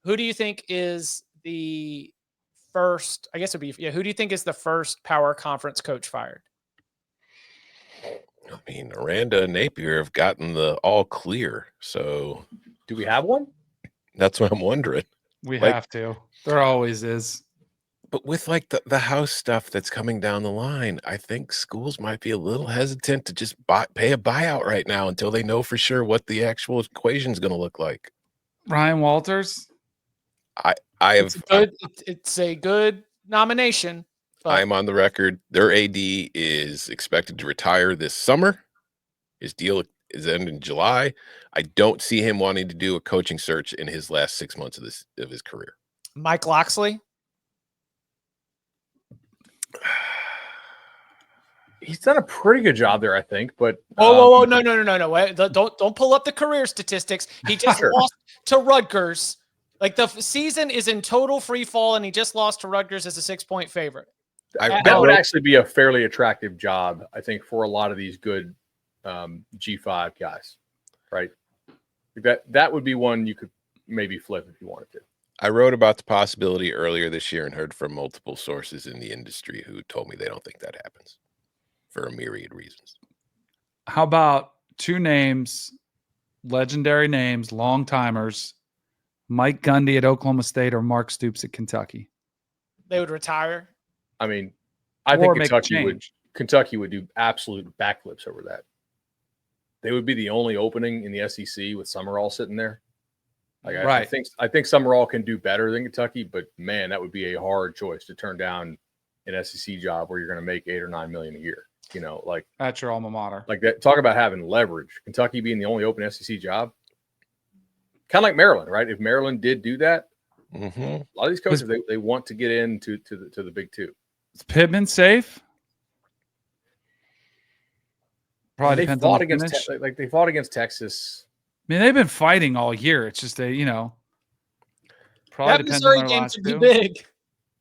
Who do you think is the first? I guess it'd be Who do you think is the first power conference coach fired? I mean, Aranda and Napier have gotten the all clear. So do we have one? That's what I'm wondering. We have to. There always is. But with like the house stuff that's coming down the line, I think schools might be a little hesitant to just pay a buyout right now until they know for sure what the actual equation is going to look like. Ryan Walters. It's a good nomination. I'm on the record. Their AD is expected to retire this summer. His deal is ending in July. I don't see him wanting to do a coaching search in his last 6 months of his career. Mike Loxley. He's done a pretty good job there, I think. But no! Wait, don't pull up the career statistics. He just lost to Rutgers. Like the season is in total free fall, and he just lost to Rutgers as a 6-point favorite. That would actually be a fairly attractive job, I think, for a lot of these good G5 guys, right? That would be one you could maybe flip if you wanted to. I wrote about the possibility earlier this year and heard from multiple sources in the industry who told me they don't think that happens for a myriad reasons. How about 2 names, legendary names, long timers, Mike Gundy at Oklahoma State or Mark Stoops at Kentucky? They would retire. I mean, I think Kentucky would do absolute backflips over that. They would be the only opening in the SEC with Summerall sitting there. Like I think Summerall can do better than Kentucky, but man, that would be a hard choice to turn down an SEC job where you're going to make $8 or $9 million a year. You know, like at your alma mater. Like that. Talk about having leverage. Kentucky being the only open SEC job, kind of like Maryland, right? If Maryland did do that, a lot of these coaches they want to get into the Big Two. Is Pittman safe? Probably they fought against they fought against Texas. I mean, they've been fighting all year. It's just probably that depends Missouri on their game last could two. be big.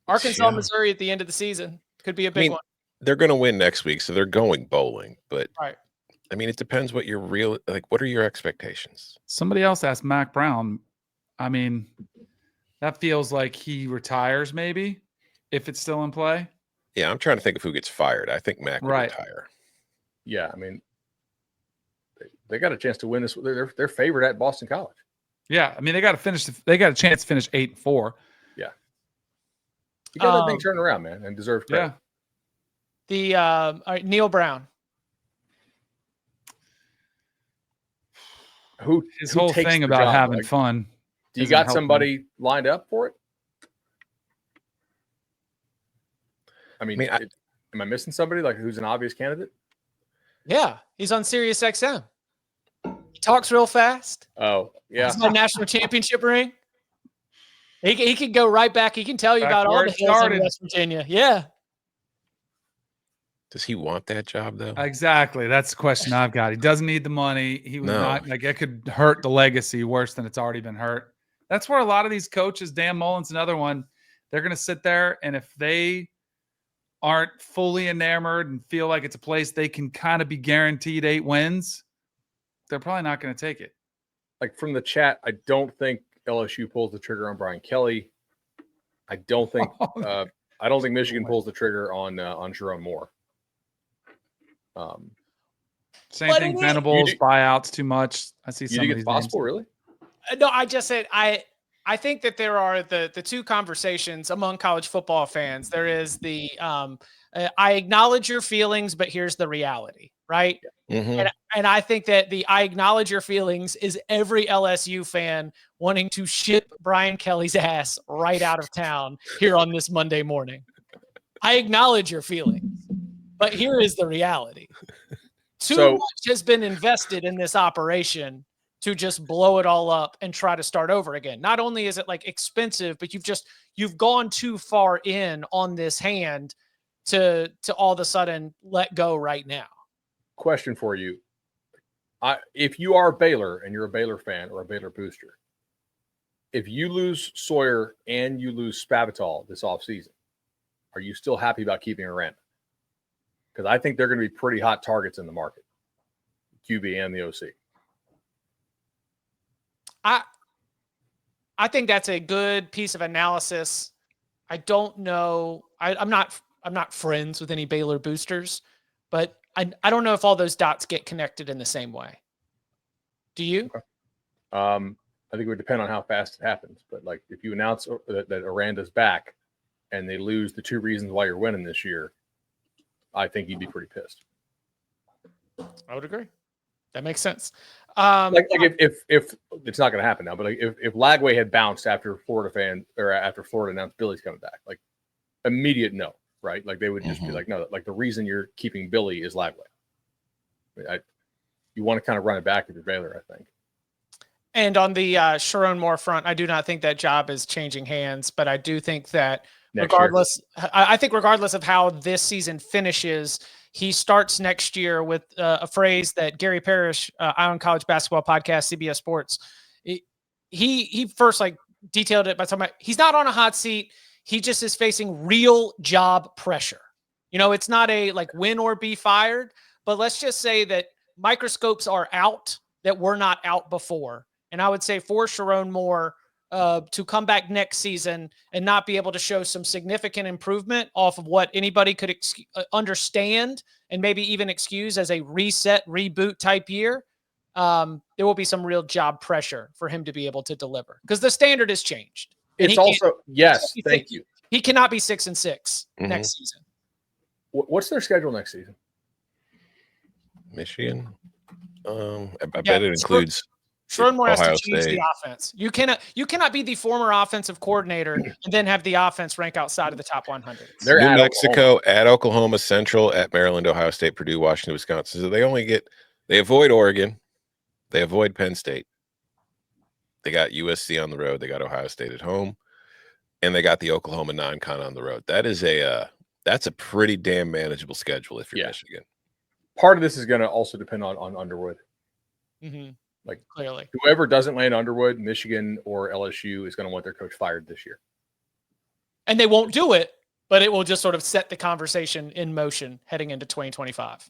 Arkansas, Missouri at the end of the season could be a big one. They're going to win next week, so they're going bowling. But right. I mean, it depends what your what are your expectations? Somebody else asked Mac Brown. I mean, that feels like he retires maybe if it's still in play. Yeah, I'm trying to think of who gets fired. I think Mac would retire. Yeah, I mean, they got a chance to win this. They're favored at Boston College. Yeah, I mean, they got a chance to finish 8-4. Yeah, you got that thing turned around, man, and deserve credit. Yeah. All right, Neil Brown. His whole thing about having fun. Do you got somebody lined up for it? I mean, am I missing somebody like who's an obvious candidate? Yeah, he's on Sirius XM. He talks real fast. Oh, yeah. He's got a national championship ring. He can go right back. He can tell you about all the hills in West Virginia. Yeah. Does he want that job though? Exactly. That's the question I've got. He doesn't need the money. He was not like it could hurt the legacy worse than it's already been hurt. That's where a lot of these coaches, Dan Mullen's another one, they're going to sit there, and if they aren't fully enamored and feel like it's a place they can kind of be guaranteed 8 wins, they're probably not going to take it. Like from the chat, I don't think LSU pulls the trigger on Brian Kelly. I don't think Michigan pulls the trigger on Jerome Moore. Same thing. Venables buyouts too much. I see. You think it's possible, really? No, I just said I think that there are the 2 conversations among college football fans. There is the I acknowledge your feelings, but here's the reality, right? Mm-hmm. And I think that the I acknowledge your feelings is every LSU fan wanting to ship Brian Kelly's ass right out of town here on this Monday morning. I acknowledge your feelings, but here is the reality. Too much has been invested in this operation to just blow it all up and try to start over again. Not only is it like expensive, but you've gone too far in on this hand to all of a sudden let go right now. Question for you. If you are Baylor and you're a Baylor fan or a Baylor booster, if you lose Sawyer and you lose Spavital this offseason, are you still happy about keeping Aranda? Because I think they're going to be pretty hot targets in the market, QB and the OC. I think that's a good piece of analysis. I don't know. I'm not friends with any Baylor boosters, but I don't know if all those dots get connected in the same way. Do you? Okay. I think it would depend on how fast it happens. But like, if you announce that Aranda's back and they lose the 2 reasons why you're winning this year, I think you'd be pretty pissed. I would agree. That makes sense. Like if it's not going to happen now, but like if Lagway had bounced after Florida announced Billy's coming back, like immediate no, right? Like they would just be like, no, like the reason you're keeping Billy is Lagway. You want to kind of run it back if you're Baylor, I think. And on the Sharon Moore front, I do not think that job is changing hands, but I do think that I think regardless of how this season finishes, he starts next year with a phrase that Gary Parrish, Ion College Basketball Podcast, CBS Sports, he first like detailed it by talking about he's not on a hot seat. He just is facing real job pressure. You know, it's not a like win or be fired, but let's just say that microscopes are out that were not out before. And I would say for Sharon Moore to come back next season and not be able to show some significant improvement off of what anybody could understand and maybe even excuse as a reset, reboot type year, there will be some real job pressure for him to be able to deliver because the standard has changed. It's also, yes, thank you. He cannot be 6-6 next season. What's their schedule next season? Michigan. I bet it includes Sharon Moore has to change the offense. You cannot be the former offensive coordinator and then have the offense rank outside of the top 100. They're New Mexico, at Oklahoma Central, at Maryland, Ohio State, Purdue, Washington, Wisconsin. So they avoid Oregon. They avoid Penn State. They got USC on the road. They got Ohio State at home. And they got the Oklahoma non-con on the road. That is that's a pretty damn manageable schedule if you're Michigan. Part of this is going to also depend on Underwood. Like clearly, whoever doesn't land Underwood, Michigan or LSU is going to want their coach fired this year. And they won't do it, but it will just sort of set the conversation in motion heading into 2025.